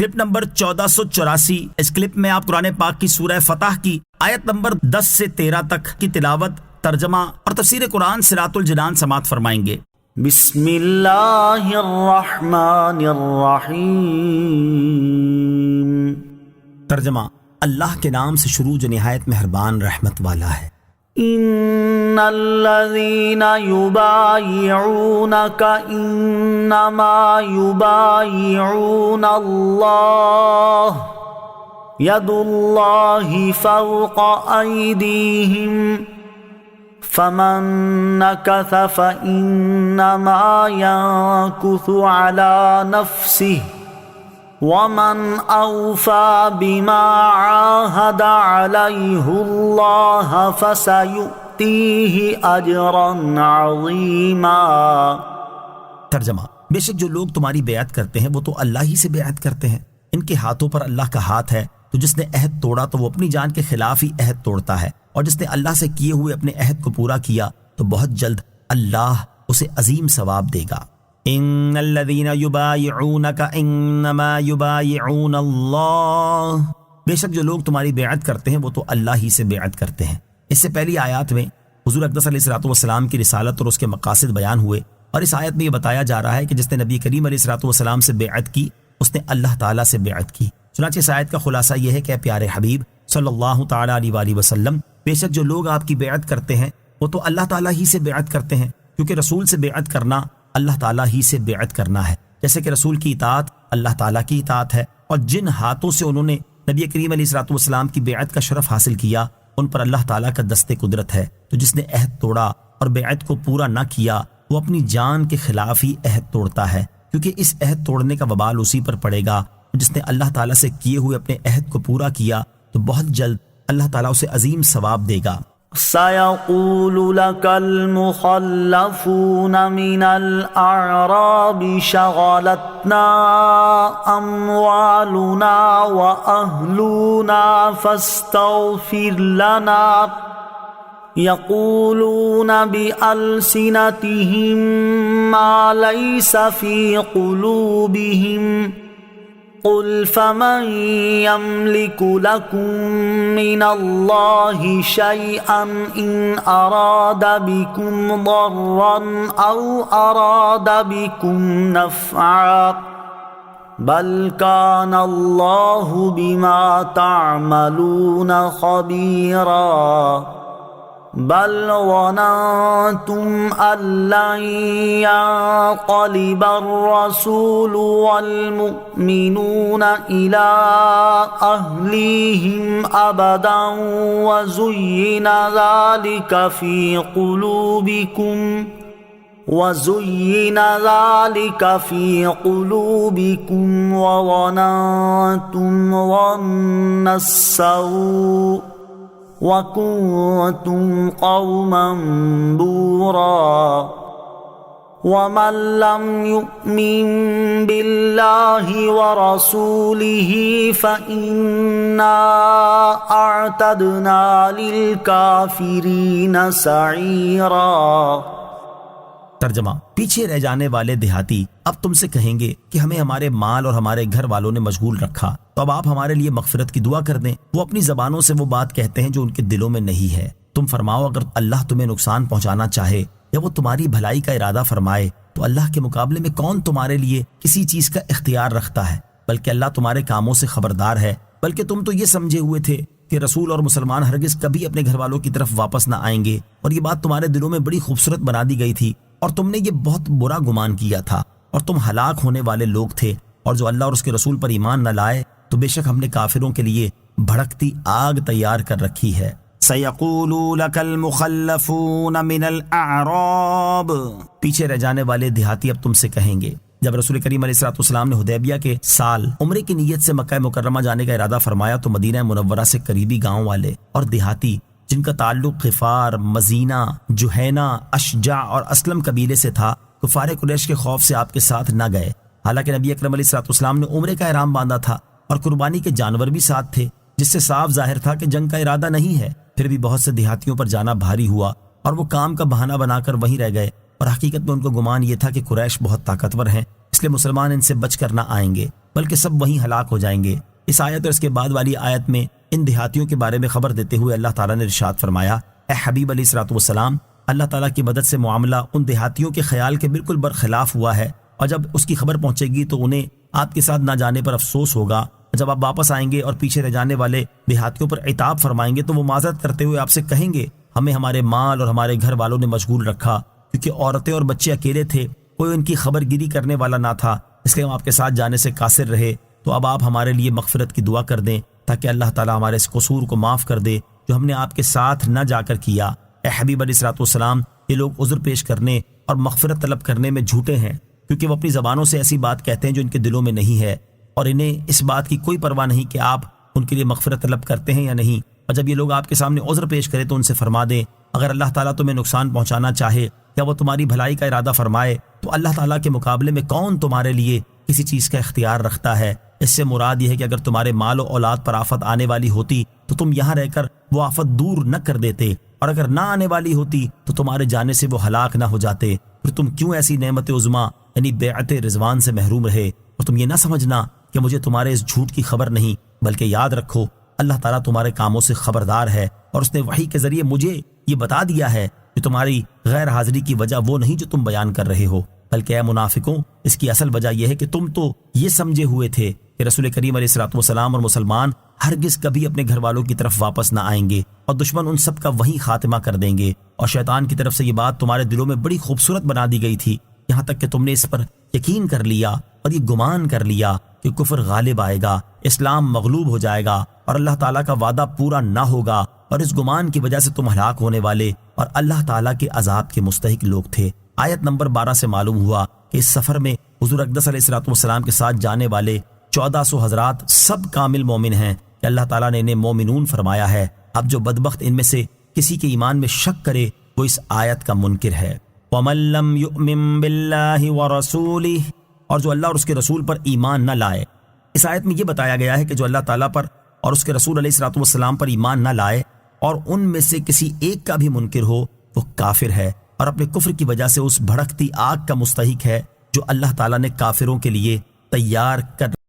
Clip number 1484۔ اس clip میں آپ قرآن پاک کی سورہ فتح کی آیت نمبر 10 سے 13 تک کی تلاوت، ترجمہ اور تفسیر قرآن صراط الجنان سماعت فرمائیں گے۔ بسم اللہ الرحمن الرحیم۔ ترجمہ، اللہ کے نام سے شروع جو نہایت مہربان رحمت والا ہے۔ ان الذین یبایعونک انما یبایعون اللہ ید اللہ فوق ایدیہم فمن نکث فإنما ينکث علی نفسہ ومن اوفى بما عاهد عليه الله فسيؤتيه اجرا عظيما۔ ترجمہ، بے شک جو لوگ تمہاری بیعت کرتے ہیں وہ تو اللہ ہی سے بیعت کرتے ہیں، ان کے ہاتھوں پر اللہ کا ہاتھ ہے، تو جس نے عہد توڑا تو وہ اپنی جان کے خلاف ہی عہد توڑتا ہے، اور جس نے اللہ سے کیے ہوئے اپنے عہد کو پورا کیا تو بہت جلد اللہ اسے عظیم ثواب دے گا۔ ان الذین یبایعونک انما یبایعون اللہ، بے شک جو لوگ تمہاری بیعت کرتے ہیں وہ تو اللہ ہی سے بیعت کرتے ہیں۔ اس سے پہلی آیات میں حضور اقدس علیہ الصلوۃ والسلام کی رسالت اور اس کے مقاصد بیان ہوئے، اور اس آیت میں یہ بتایا جا رہا ہے کہ جس نے نبی کریم علیہ الصلوۃ والسلام سے بیعت کی اس نے اللہ تعالیٰ سے بیعت کی۔ چنانچہ اس آیت کا خلاصہ یہ ہے کہ اے پیارے حبیب صلی اللہ تعالیٰ علیہ وآلہ وسلم، بے شک جو لوگ آپ کی بیعت کرتے ہیں وہ تو اللہ تعالیٰ ہی سے بیعت کرتے ہیں، کیونکہ رسول سے بیعت کرنا اللہ تعالیٰ ہی سے بیعت کرنا ہے، جیسے کہ رسول کی اطاعت اللہ تعالیٰ کی اطاعت ہے، اور جن ہاتھوں سے انہوں نے نبی کریم علیہ الصلوۃ والسلام کی بیعت کا شرف حاصل کیا ان پر اللہ تعالیٰ کا دست قدرت ہے، تو جس نے عہد توڑا اور بیعت کو پورا نہ کیا وہ اپنی جان کے خلاف ہی عہد توڑتا ہے، کیونکہ اس عہد توڑنے کا وبال اسی پر پڑے گا۔ جس نے اللہ تعالیٰ سے کیے ہوئے اپنے عہد کو پورا کیا تو بہت جلد اللہ تعالیٰ اسے عظیم ثواب دے گا۔ سيقول لك المخلفون من الأعراب شغلتنا أموالنا وأهلنا فاستغفر لنا يقولون بألسنتهم ما ليس في قلوبهم قل فمن يملك لكم من الله شيئا إن أراد بكم ضرا أو أراد بكم نفعا بل كان الله بما تعملون خبيرا بل ظننتم أن لن ينقلب الرسول والمؤمنون إلى أهليهم أبدا وزين ذلك في قلوبكم وظننتم ظن السوء وَكُنْتُمْ قَوْمًا بُورًا وَمَنْ لَمْ يُؤْمِنْ بِاللَّهِ وَرَسُولِهِ فَإِنَّا أَعْتَدْنَا لِلْكَافِرِينَ سَعِيرًا۔ ترجمہ، پیچھے رہ جانے والے دیہاتی اب تم سے کہیں گے کہ ہمیں ہمارے مال اور ہمارے گھر والوں نے مشغول رکھا، تو اب آپ ہمارے لیے مغفرت کی دعا کر دیں۔ وہ اپنی زبانوں سے وہ بات کہتے ہیں جو ان کے دلوں میں نہیں ہے۔ تم فرماؤ، اگر اللہ تمہیں نقصان پہنچانا چاہے یا وہ تمہاری بھلائی کا ارادہ فرمائے تو اللہ کے مقابلے میں کون تمہارے لیے کسی چیز کا اختیار رکھتا ہے؟ بلکہ اللہ تمہارے کاموں سے خبردار ہے۔ بلکہ تم تو یہ سمجھے ہوئے تھے کہ رسول اور مسلمان ہرگز کبھی اپنے گھر والوں کی طرف واپس نہ آئیں گے، اور یہ بات تمہارے دلوں میں بڑی خوبصورت بنا دی گئی تھی، اور تم نے یہ بہت برا گمان کیا تھا، اور تم ہلاک ہونے والے لوگ تھے۔ اور جو اللہ اور اس کے رسول پر ایمان نہ لائے تو بے شک ہم نے کافروں کے لیے بھڑکتی آگ تیار کر رکھی ہے۔ سَيَقُولُ لَكَ الْمُخَلَّفُونَ مِنَ الْأَعْرَابِ، پیچھے رہ جانے والے دیہاتی اب تم سے کہیں گے۔ جب رسول کریم علیہ الصلوۃ والسلام نے حدیبیہ کے سال عمرے کی نیت سے مکہ مکرمہ جانے کا ارادہ فرمایا تو مدینہ منورہ سے قریبی گاؤں والے اور دیہاتی جن کا تعلق غفار، مزینہ، جوہینہ، اشجع اور اسلم قبیلے سے تھا، کفار قریش کے خوف سے آپ کے ساتھ نہ گئے، حالانکہ نبی اکرم علیہ الصلوۃ والسلام نے عمرے کا احرام باندھا تھا اور قربانی کے جانور بھی ساتھ تھے، جس سے صاف ظاہر تھا کہ جنگ کا ارادہ نہیں ہے۔ پھر بھی بہت سے دیہاتیوں پر جانا بھاری ہوا اور وہ کام کا بہانہ بنا کر وہیں رہ گئے، اور حقیقت میں ان کو گمان یہ تھا کہ قریش بہت طاقتور ہیں، اس لیے مسلمان ان سے بچ کر نہ آئیں گے۔ بلکہ سب وہیں ہلاک ہو جائیں گے۔ اس آیت اور اس کے بعد والی آیت میں ان دیہاتیوں کے بارے میں خبر دیتے ہوئے اللہ تعالیٰ نے ارشاد فرمایا، اے حبیب علیہ الصلوۃ والسلام، اللہ تعالیٰ کی مدد سے معاملہ ان دیہاتیوں کے خیال کے بالکل برخلاف ہوا ہے، اور جب اس کی خبر پہنچے گی تو انہیں آپ کے ساتھ نہ جانے پر افسوس ہوگا۔ جب آپ واپس آئیں گے اور پیچھے رہ جانے والے دیہاتیوں پر عتاب فرمائیں گے تو وہ معذرت کرتے ہوئے آپ سے کہیں گے، ہمیں ہمارے مال اور ہمارے گھر والوں نے مشغول رکھا، کیونکہ عورتیں اور بچے اکیلے تھے، کوئی ان کی خبر گیری کرنے والا نہ تھا، اس لیے ہم آپ کے ساتھ جانے سے قاصر رہے۔ تو اب آپ ہمارے لیے مغفرت کی دعا کر دیں تاکہ اللہ تعالیٰ ہمارے اس قصور کو معاف کر دے جو ہم نے آپ کے ساتھ نہ جا کر کیا۔ اے حبیب علیہ الصلوۃ والسلام، یہ لوگ عذر پیش کرنے اور مغفرت طلب کرنے میں جھوٹے ہیں، کیونکہ وہ اپنی زبانوں سے ایسی بات کہتے ہیں جو ان کے دلوں میں نہیں ہے، اور انہیں اس بات کی کوئی پرواہ نہیں کہ آپ ان کے لیے مغفرت طلب کرتے ہیں یا نہیں۔ اور جب یہ لوگ آپ کے سامنے عذر پیش کریں تو ان سے فرما دیں، اگر اللہ تعالیٰ تمہیں نقصان پہنچانا چاہے یا وہ تمہاری بھلائی کا ارادہ فرمائے تو اللہ تعالیٰ کے مقابلے میں کون تمہارے لیے کسی چیز کا اختیار رکھتا ہے۔ اس سے مراد یہ ہے کہ اگر تمہارے مال و اولاد پر آفت آنے والی ہوتی تو تم یہاں رہ کر وہ آفت دور نہ کر دیتے، اور اگر نہ آنے والی ہوتی تو تمہارے جانے سے وہ ہلاک نہ ہو جاتے، پھر تم کیوں ایسی نعمت عظمیٰ یعنی بیعت رضوان سے محروم رہے؟ اور تم یہ نہ سمجھنا کہ مجھے تمہارے اس جھوٹ کی خبر نہیں، بلکہ یاد رکھو اللہ تعالیٰ تمہارے کاموں سے خبردار ہے، اور اس نے وحی کے ذریعے مجھے یہ بتا دیا ہے کہ تمہاری غیر حاضری کی وجہ وہ نہیں جو تم بیان کر رہے ہو، بلکہ اے منافقوں، اس کی اصل وجہ یہ ہے کہ تم تو یہ سمجھے ہوئے تھے کہ رسول کریم علیہ الصلوۃ والسلام اور مسلمان ہرگز کبھی اپنے گھر والوں کی طرف واپس نہ آئیں گے، اور دشمن ان سب کا وہیں خاتمہ کر دیں گے، اور شیطان کی طرف سے یہ بات تمہارے دلوں میں بڑی خوبصورت بنا دی گئی تھی، یہاں تک کہ تم نے اس پر یقین کر لیا اور یہ گمان کر لیا کہ کفر غالب آئے گا، اسلام مغلوب ہو جائے گا اور اللہ تعالیٰ کا وعدہ پورا نہ ہوگا، اور اس گمان کی وجہ سے تم ہلاک ہونے والے اور اللہ تعالیٰ کے عذاب کے مستحق لوگ تھے۔ آیت نمبر 12 سے معلوم ہوا کہ اس سفر میں حضور اقدس علیہ الصلوۃ والسلام کے ساتھ جانے والے 1400 حضرات سب کامل مومن ہیں کہ اللہ تعالیٰ نے انہیں مومنون فرمایا ہے۔ اب جو بدبخت ان میں سے کسی کے ایمان میں شک کرے وہ اس آیت کا منکر ہے۔ وَمَن لَّمْ يُؤْمِن بِاللَّهِ وَرَسُولِهِ، اور جو اللہ اور اس کے رسول پر ایمان نہ لائے۔ اس آیت میں یہ بتایا گیا ہے کہ جو اللہ تعالیٰ پر اور اس کے رسول علیہ الصلوۃ والسلام پر ایمان نہ لائے اور ان میں سے کسی ایک کا بھی منکر ہو وہ کافر ہے، اور اپنے کفر کی وجہ سے اس بھڑکتی آگ کا مستحق ہے جو اللہ تعالیٰ نے کافروں کے لیے تیار کر